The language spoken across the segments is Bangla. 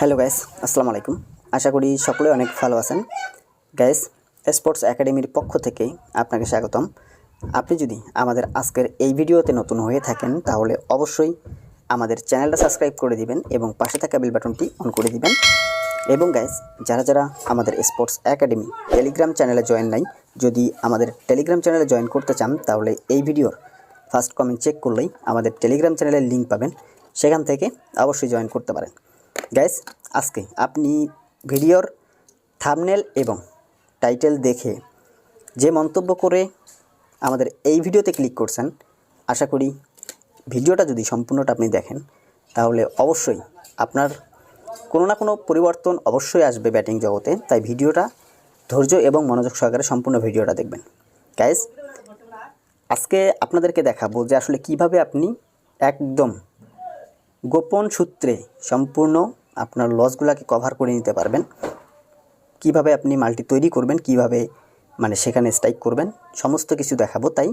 হ্যালো গাইস, আসসালামু আলাইকুম। আশা করি সকলে অনেক ভালো আছেন। গাইস, স্পোর্টস একাডেমির পক্ষ থেকে আপনাকে স্বাগতম। আপনি যদি আমাদের আজকের এই ভিডিওতে নতুন হয়ে থাকেন তাহলে অবশ্যই আমাদের চ্যানেলটা সাবস্ক্রাইব করে দিবেন এবং পাশে থাকা বেল বাটনটি অন করে দিবেন। এবং গাইস, যারা আমাদের স্পোর্টস একাডেমি টেলিগ্রাম চ্যানেলে জয়েন নাই, যদি আমাদের টেলিগ্রাম চ্যানেলে জয়েন করতে চান তাহলে এই ভিডিওর ফার্স্ট কমেন্ট চেক করলেই আমাদের টেলিগ্রাম চ্যানেলের লিঙ্ক পাবেন, সেখান থেকে অবশ্যই জয়েন করতে পারেন। গাইস, আজকে আপনি ভিডিওর থাম্বনেল এবং টাইটেল দেখে যে মন্তব্য করে আমাদের এই ভিডিওতে ক্লিক করছেন, আশা করি ভিডিওটা যদি সম্পূর্ণটা আপনি দেখেন তাহলে অবশ্যই আপনার কোনো না কোনো পরিবর্তন অবশ্যই আসবে ব্যাটিং জগতে। তাই ভিডিওটা ধৈর্য এবং মনোযোগ সহকারে সম্পূর্ণ ভিডিওটা দেখবেন। গাইস, আজকে আপনাদেরকে দেখাবো যে আসলে কিভাবে আপনি একদম গোপন সূত্রে সম্পূর্ণ আপনার লসগুলোকে কভার করে নিতে পারবেন, কিভাবে আপনি মাল্টি তৈরি করবেন, কিভাবে সেখানে স্ট্রাইক করবেন, সমস্ত কিছু দেখাবো। তাই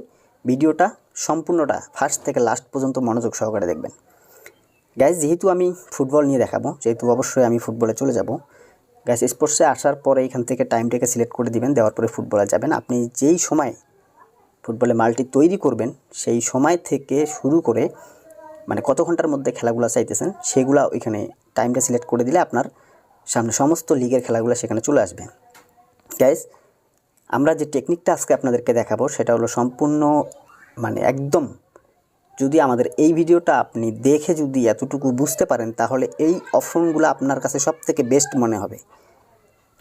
ভিডিওটা সম্পূর্ণটা ফার্স্ট থেকে লাস্ট পর্যন্ত মনোযোগ সহকারে দেখবেন। গাইজ, যেহেতু আমি ফুটবল নিয়ে দেখাবো, যেহেতু অবশ্যই আমি ফুটবলে চলে যাব। গাইজ, স্পোর্টসে আসার পরে এখান থেকে টাইমটাকে সিলেক্ট করে দিবেন, দেওয়ার পরে ফুটবলে যাবেন। আপনি যেই সময় ফুটবলে মাল্টি তৈরি করবেন সেই সময় থেকে শুরু করে কত ঘন্টার মধ্যে খেলাগুলো চাইতেছেন সেগুলো ওইখানে টাইমটা সিলেক্ট করে দিলে আপনার সামনে সমস্ত লিগের খেলাগুলো সেখানে চলে আসবে। গাইজ, আমরা যে টেকনিকটা আজকে আপনাদেরকে দেখাবো সেটা হলো সম্পূর্ণ একদম, যদি আমাদের এই ভিডিওটা আপনি দেখে যদি এতটুকু বুঝতে পারেন তাহলে এই অপশনগুলো আপনার কাছে সব থেকে বেস্ট মনে হবে,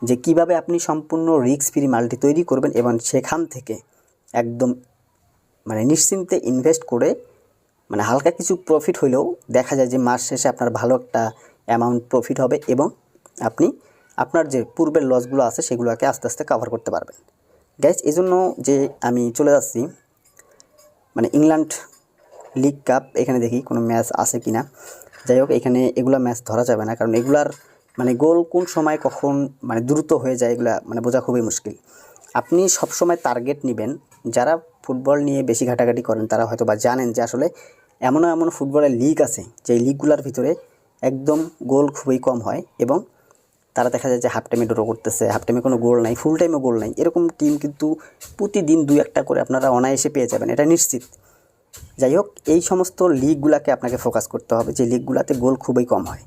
যে কিভাবে আপনি সম্পূর্ণ রিস্ক ফ্রি মাল্টি তৈরি করবেন এবং সেখান থেকে একদম নিশ্চিন্তে ইনভেস্ট করে হালকা কিছু প্রফিট হইলেও দেখা যায় যে মাস শেষে আপনার ভালো একটা অ্যামাউন্ট প্রফিট হবে এবং আপনি আপনার যে পূর্বের লসগুলো আছে সেগুলোকে আস্তে আস্তে কভার করতে পারবেন। গাইজ, এই জন্য যে আমি চলে যাচ্ছি ইংল্যান্ড লিগ কাপ, এখানে দেখি কোনো ম্যাচ আছে কি না। যাই হোক, এখানে এগুলা ম্যাচ ধরা যাবে না, কারণ এগুলার গোল কোন সময় কখন দ্রুত হয়ে যায় এগুলা বোঝা খুবই মুশকিল। আপনি সবসময় টার্গেট নেবেন। যারা ফুটবল নিয়ে বেশি ঘাটাঘাটি করেন তারা হয়তো বা জানেন যে আসলে এমন ফুটবলের লিগ আছে যে লিগগুলোর ভিতরে একদম গোল খুবই কম হয় এবং তারা দেখা যায় যে হাফ টাইমে ড্র করতেছে, হাফ টাইমে কোনো গোল নাই, ফুল টাইমে গোল নাই। এরকম টিম কিন্তু প্রতিদিন 2-1 করে আপনারা অনায়াসে পেয়ে যাবেন, এটা নিশ্চিত। যাই হোক, এই সমস্ত লিগগুলোকে আপনাকে ফোকাস করতে হবে যে লিগগুলোতে গোল খুবই কম হয়।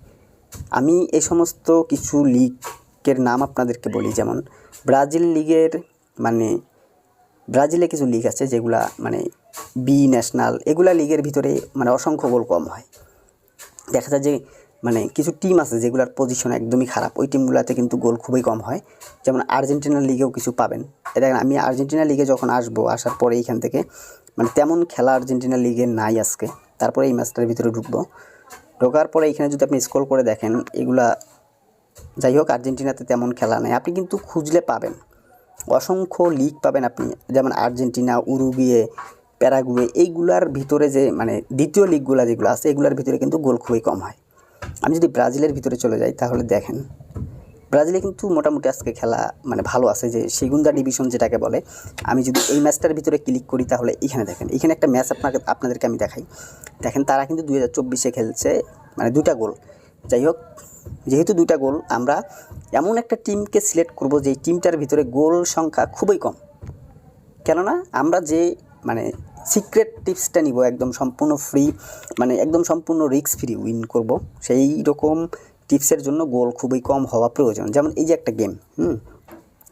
আমি এই সমস্ত কিছু লিগের নাম আপনাদেরকে বলি, যেমন ব্রাজিল লিগের ব্রাজিলে কিছু লিগ আছে যেগুলা বি ন্যাশনাল, এগুলা লিগের ভিতরে অসংখ্য গোল কম হয়। দেখা যায় যে কিছু টিম আছে যেগুলোর পজিশন একদমই খারাপ, ওই টিমগুলোতে কিন্তু গোল খুবই কম হয়। যেমন আর্জেন্টিনার লিগেও কিছু পাবেন। দেখেন, আমি আর্জেন্টিনা লিগে যখন আসার পরে এইখান থেকে তেমন খেলা আর্জেন্টিনা লিগে নাই আজকে। তারপরে এই ম্যাচটার ভিতরে ঢোকার পরে এখানে যদি আপনি স্ক্রল করে দেখেন এগুলা, যাই হোক, আর্জেন্টিনাতে তেমন খেলা নেই। আপনি কিন্তু খুঁজলে পাবেন, অসংখ্য লিগ পাবেন আপনি, যেমন আর্জেন্টিনা, উরুগুয়ে, প্যারাগুয়ে, এইগুলার ভিতরে যে দ্বিতীয় লিগগুলো যেগুলো আছে এগুলোর ভিতরে কিন্তু গোল খুবই কম হয়। আমি যদি ব্রাজিলের ভিতরে চলে যাই তাহলে দেখেন ব্রাজিলে কিন্তু মোটামুটি আজকে খেলা ভালো আছে, যে সেগুন্দা ডিভিশন যেটাকে বলে। আমি যদি এই ম্যাচটার ভিতরে ক্লিক করি তাহলে এখানে দেখেন, এখানে একটা ম্যাচ আপনাদেরকে আমি দেখাই। দেখেন, তারা কিন্তু 2024 খেলছে, 2টা গোল। যাই হোক, যেহেতু 2টা গোল, আমরা এমন একটা টিমকে সিলেক্ট করব যে টিমটার ভিতরে গোল সংখ্যা খুবই কম। কেননা আমরা যে সিক্রেট টিপসটা নিব একদম সম্পূর্ণ ফ্রি, একদম সম্পূর্ণ রিস্ক ফ্রি উইন করব, সেই রকম টিপসের জন্য গোল খুবই কম হওয়া প্রয়োজন। যেমন এই যে একটা গেম,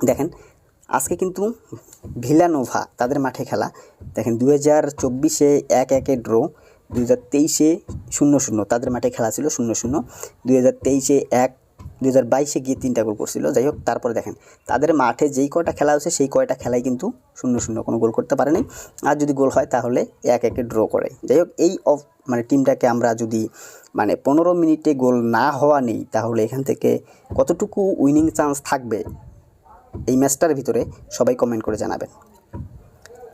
দেখেন আজকে কিন্তু ভিলানোভা তাদের মাঠে খেলা। দেখেন 2024 1-1 ড্র, 2023 0-0 তাদের মাঠে খেলা ছিল 0-0, 2023 1, 2022 গিয়ে 3টা গোল করছিল। যাই হোক, তারপরে দেখেন তাদের মাঠে যেই কয়টা খেলা হয়েছে সেই কয়টা খেলাই কিন্তু 0-0, কোনো গোল করতে পারেনি। আর যদি গোল হয় তাহলে 1-1 ড্র করে। যাই হোক, এই টিমটাকে আমরা যদি 15 মিনিটে গোল না হওয়া নেই তাহলে এখান থেকে কতটুকু উইনিং চান্স থাকবে এই ম্যাচটার ভিতরে সবাই কমেন্ট করে জানাবেন।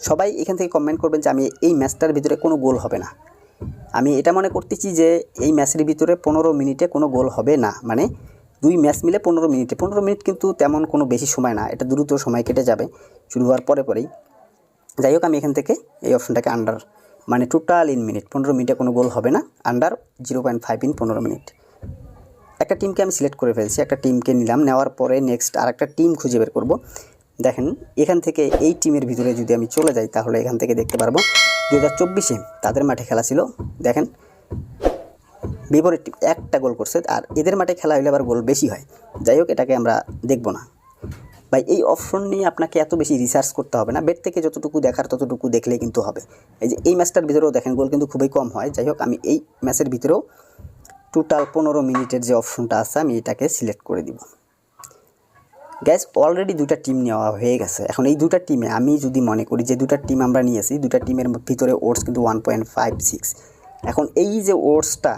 সবাই এখান থেকে কমেন্ট করবেন যে আমি এই ম্যাচটার ভিতরে কোনো গোল হবে না। আমি এটা মনে করতেছি যে এই ম্যাচের ভিতরে 15 মিনিটে কোনো গোল হবে না, 2 ম্যাচ মিলে 15 মিনিটে। 15 মিনিট কিন্তু তেমন কোনো বেশি সময় না, এটা দ্রুত সময় কেটে যাবে শুরু হওয়ার পরেই। যাই হোক, আমি এখান থেকে এই অপশনটাকে আন্ডার, টোটাল ইন মিনিট 15 মিনিটে কোনো গোল হবে না, আন্ডার 0.5 ইন 15 মিনিট। একটা টিমকে আমি সিলেক্ট করে ফেলছি, একটা টিমকে নিলাম, নেওয়ার পরে নেক্সট আরেকটা টিম খুঁজে বের করব। দেখেন এখান থেকে এই টিমের ভিতরে যদি আমি চলে যাই তাহলে এখান থেকে দেখতে পারবো 2024-এ তাদের মাঠে খেলা ছিল। দেখেন বিপরীত টিম একটা গোল করছে, আর এদের মাঠে খেলা হলে আবার গোল বেশি হয়। যাই হোক, এটাকে আমরা দেখব না ভাই। এই অপশন নিয়ে আপনাকে এত বেশি রিসার্চ করতে হবে না, বেড থেকে যতটুকু দেখার ততটুকু দেখলেই কিন্তু হবে। এই যে এই ম্যাচটার ভিতরেও দেখেন গোল কিন্তু খুবই কম হয়। যাই হোক, আমি এই ম্যাচের ভিতরেও টোটাল 15 মিনিটের যে অপশনটা আছে আমি এটাকে সিলেক্ট করে দিব। গ্যাস অলরেডি দুটা টিম নেওয়া হয়ে গেছে। এখন এই দুটা টিমে আমি যদি মনে করি যে দুটা টিম আমরা নিয়েছি, দুটা টিমের ভিতরে ওটস কিন্তু 1.56। এখন এই যে ওটসটা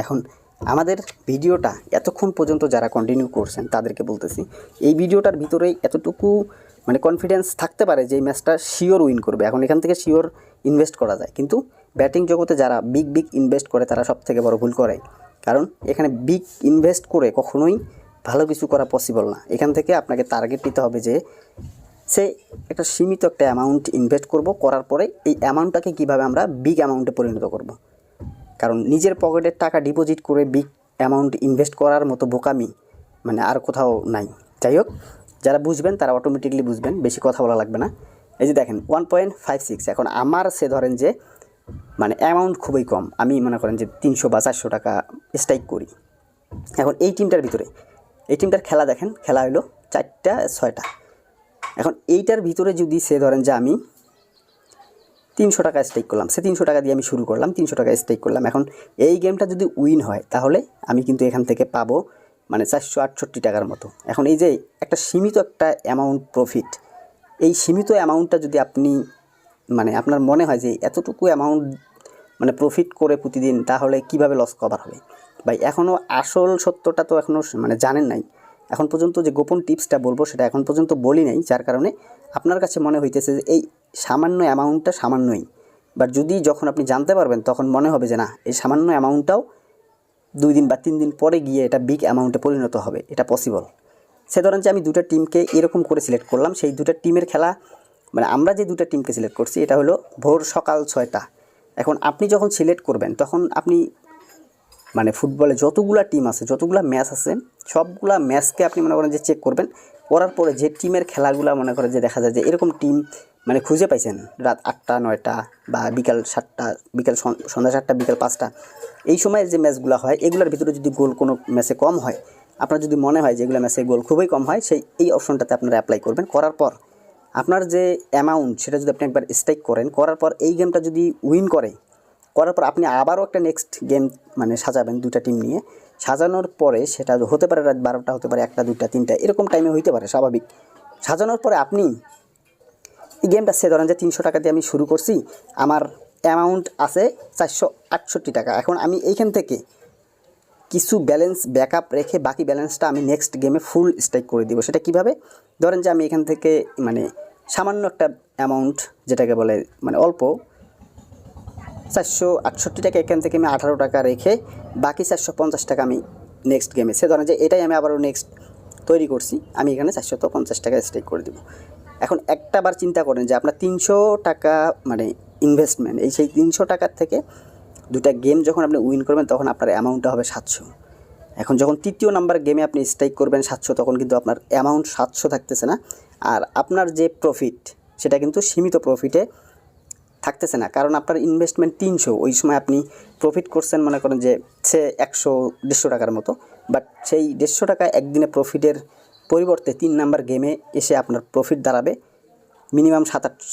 এখন আমাদের ভিডিওটা এতক্ষণ পর্যন্ত যারা কন্টিনিউ করছেন তাদেরকে বলতেছি, এই ভিডিওটার ভিতরেই এতটুকু মানে কনফিডেন্স থাকতে পারে যে এই ম্যাচটা শিওর উইন করবে। এখন এখান থেকে শিওর ইনভেস্ট করা যায়, কিন্তু ব্যাটিং জগতে যারা বিগ ইনভেস্ট করে তারা সব থেকে বড় ভুল করে। কারণ এখানে বিগ ইনভেস্ট করে কখনোই ভালো কিছু করা পসিবল না। এখান থেকে আপনাকে টার্গেট নিতে হবে যে সে একটা সীমিত একটা অ্যামাউন্ট ইনভেস্ট করব, করার পরে এই অ্যামাউন্টটাকে কীভাবে আমরা বিগ অ্যামাউন্টে পরিণত করব। কারণ নিজের পকেটের টাকা ডিপোজিট করে বিগ অ্যামাউন্ট ইনভেস্ট করার মতো বোকামি মানে আর কোথাও নাই। যাই হোক, যারা বুঝবেন তারা অটোমেটিকলি বুঝবেন, বেশি কথা বলা লাগবে না। এই যে দেখেন 1.56। এখন আমার সে ধরেন যে মানে অ্যামাউন্ট খুবই কম, আমি মনে করেন যে 300 বা 400 টাকা স্ট্রাইক করি। এখন এই টিমটার ভিতরে এই টিমটার খেলা দেখেন, খেলা হলো 4টা 6টা। এখন এইটার ভিতরে যদি সে ধরেন যে আমি 300 টাকা স্ট্রাইক করলাম, সে 300 টাকা দিয়ে আমি শুরু করলাম, 300 টাকা স্ট্রাইক করলাম। এখন এই গেমটা যদি উইন হয় তাহলে আমি কিন্তু এখান থেকে পাবো মানে 468 টাকার মতো। এখন এই যে একটা সীমিত একটা অ্যামাউন্ট প্রফিট, এই সীমিত অ্যামাউন্টটা যদি আপনি মানে আপনার মনে হয় যে এতটুকু অ্যামাউন্ট মানে প্রফিট করে প্রতিদিন, তাহলে কিভাবে লস কভার হবে ভাই? এখনও আসল সত্যটা তো এখনও মানে জানেন নাই। এখন পর্যন্ত যে গোপন টিপসটা বলবো সেটা এখন পর্যন্ত বলি নাই, যার কারণে আপনার কাছে মনে হইতেছে যে এই সামান্য অ্যামাউন্টটা সামান্যই। বাট যদি যখন আপনি জানতে পারবেন তখন মনে হবে যে না, এই সামান্য অ্যামাউন্টটাও 2 দিন বা 3 দিন পরে গিয়ে এটা বিগ অ্যামাউন্টে পরিণত হবে, এটা পসিবল। সে ধরেন যে আমি দুটা টিমকে এরকম করে সিলেক্ট করলাম, সেই দুটা টিমের খেলা মানে আমরা যে দুটা টিমকে সিলেক্ট করছি এটা হলো ভোর সকাল 6টা। এখন আপনি যখন সিলেক্ট করবেন তখন আপনি মানে ফুটবলে যতগুলা টিম আছে, যতগুলা ম্যাচ আছে, সবগুলা ম্যাচকে আপনি মনে করেন যে চেক করবেন। করার পরে যে টিমের খেলাগুলো মনে করেন যে দেখা যায় যে এরকম টিম মানে খুঁজে পাইছেন রাত 8টা 9টা বা বিকাল 7টা, সন্ধ্যা 7টা, বিকাল 5টা, এই সময়ের যে ম্যাচগুলো হয় এগুলোর ভিতরে যদি গোল কোনো ম্যাচে কম হয়, আপনার যদি মনে হয় যে এগুলো ম্যাচে গোল খুবই কম হয়, এই অপশনটাতে আপনারা অ্যাপ্লাই করবেন। করার পর আপনার যে অ্যামাউন্ট সেটা যদি আপনি একবার স্ট্রাইক করেন, করার পর এই গেমটা যদি উইন করার পর আপনি আবারও একটা নেক্সট গেম মানে সাজাবেন দুটা টিম নিয়ে। সাজানোর পরে সেটা হতে পারে রাত 12টা, হতে পারে 1টা 2টা 3টা, এরকম টাইমে হইতে পারে স্বাভাবিক। সাজানোর পরে আপনি এই গেমটা সে ধরেন যে 300 টাকা দিয়ে আমি শুরু করছি, আমার অ্যামাউন্ট আছে 468 টাকা। এখন আমি এইখান থেকে কিছু ব্যালেন্স ব্যাকআপ রেখে বাকি ব্যালেন্সটা আমি নেক্সট গেমে ফুল স্ট্রাইক করে দিব। সেটা কিভাবে? ধরেন যে আমি এখান থেকে মানে সামান্য একটা অ্যামাউন্ট, যেটাকে বলে মানে অল্প 468 টাকা, এখান থেকে আমি 18 টাকা রেখে বাকি 450 টাকা আমি নেক্সট গেমে, সে ধরেন যে এটাই আমি আবারও নেক্সট তৈরি করছি, আমি এখানে 450 টাকা স্ট্রাইক করে দেবো। এখন একটা বার চিন্তা করেন যে আপনার 300 টাকা মানে ইনভেস্টমেন্ট, সেই 300 টাকার থেকে দুটা গেম যখন আপনি উইন করবেন তখন আপনার অ্যামাউন্টটা হবে 700। এখন যখন তৃতীয় নাম্বার গেমে আপনি স্ট্রাইক করবেন 700, তখন কিন্তু আপনার অ্যামাউন্ট 700 থাকতেছে না, আর আপনার যে প্রফিট সেটা কিন্তু সীমিত প্রফিটে থাকতেছে না। কারণ আপনার ইনভেস্টমেন্ট 300, ওই সময় আপনি প্রফিট করছেন মনে করেন যে সে 100-150 টাকার মতো, বাট সেই 150 টাকা একদিনে প্রফিটের পরিবর্তে 3 নাম্বার গেমে এসে আপনার প্রফিট দাঁড়াবে মিনিমাম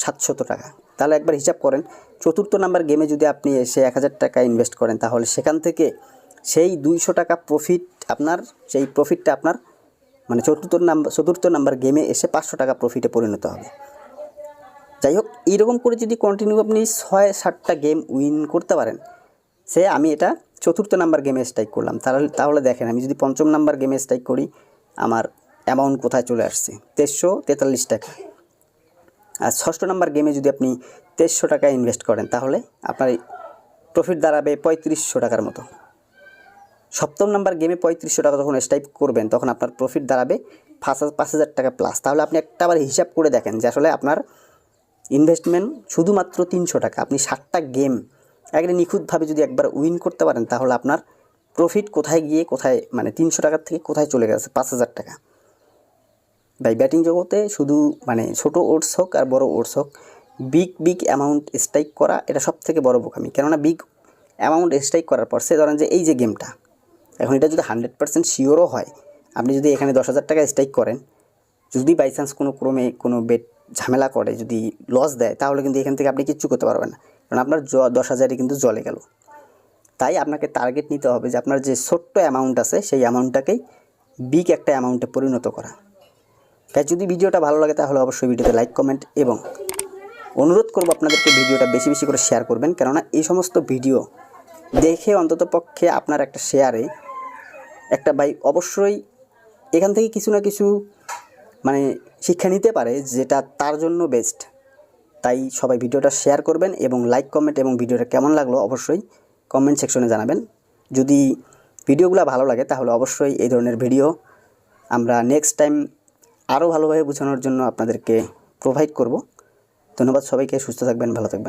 700 টাকা। তাহলে একবার হিসাব করেন, চতুর্থ নাম্বার গেমে যদি আপনি এসে 1000 টাকা ইনভেস্ট করেন, তাহলে সেখান থেকে সেই 200 টাকা প্রফিট আপনার, সেই প্রফিটটা আপনার মানে চতুর্থ নাম্বার গেমে এসে 500 টাকা প্রফিটে পরিণত হবে। যাই হোক, এইরকম করে যদি কন্টিনিউ আপনি 6-7টা গেম উইন করতে পারেন, আমি এটা চতুর্থ নাম্বার গেমে স্ট্রাইক করলাম, তাহলে দেখেন আমি যদি পঞ্চম নাম্বার গেমে স্ট্রাইক করি, আমার অ্যামাউন্ট কোথায় চলে আসছে 2343 টাকা। আর ষষ্ঠ নাম্বার গেমে যদি আপনি 2300 টাকা ইনভেস্ট করেন, তাহলে আপনার প্রফিট দাঁড়াবে 3500 টাকার মতো। সপ্তম নাম্বার গেমে 3500 টাকা যখন স্ট্রাইক করবেন, তখন আপনার প্রফিট দাঁড়াবে 5000 টাকা প্লাস। তাহলে আপনি একটাবার হিসাব করে দেখেন যে আসলে আপনার ইনভেস্টমেন্ট শুধুমাত্র 300 টাকা, আপনি 7টা গেম একবারে নিখুঁতভাবে যদি একবার উইন করতে পারেন, তাহলে আপনার প্রফিট কোথায় গিয়ে কোথায়, মানে 300 টাকার থেকে কোথায় চলে গেছে 5000 টাকা। ভাই ব্যাটিং জগতে শুধু মানে ছোটো ওটস হোক আর বড় ওটস হোক, বিগ অ্যামাউন্ট স্ট্রাইক করা এটা সব থেকে বড় বোকামি। কেননা বিগ অ্যামাউন্ট স্ট্রাইক করার পর সে ধরেন যে এই যে গেমটা, এখন এটা যদি 100% শিওরও হয়, আপনি যদি এখানে 10,000 টাকা স্ট্রাইক করেন, যদি বাই চান্স কোনো ক্রমে কোনো বেট ঝামেলা করে, যদি লস দেয়, তাহলে কিন্তু এখান থেকে আপনি কিচ্ছু করতে পারবেন না, কারণ আপনার 10,000ই কিন্তু জলে গেল। তাই আপনাকে টার্গেট নিতে হবে যে আপনার যে ছোট্ট অ্যামাউন্ট আছে সেই অ্যামাউন্টটাকেই বিগ একটা অ্যামাউন্টে পরিণত করা। তাই যদি ভিডিওটা ভালো লাগে তাহলে অবশ্যই ভিডিওতে লাইক, কমেন্ট এবং অনুরোধ করব আপনাদেরকে ভিডিওটা বেশি বেশি করে শেয়ার করবেন, কেননা এই সমস্ত ভিডিও দেখে অন্তত পক্ষে আপনার একটা শেয়ারে একটা ভাই অবশ্যই এখান থেকে কিছু না কিছু মানে শিক্ষা নিতে পারে, যেটা তার জন্য বেস্ট। তাই সবাই ভিডিওটা শেয়ার করবেন এবং লাইক, কমেন্ট এবং ভিডিওটা কেমন লাগলো অবশ্যই কমেন্ট সেকশনে জানাবেন। যদি ভিডিওগুলো ভালো লাগে তাহলে অবশ্যই এই ধরনের ভিডিও আমরা নেক্সট টাইম আরও ভালোভাবে বোঝানোর জন্য আপনাদেরকে প্রোভাইড করব। ধন্যবাদ সবাইকে, সুস্থ থাকবেন, ভালো থাকবেন।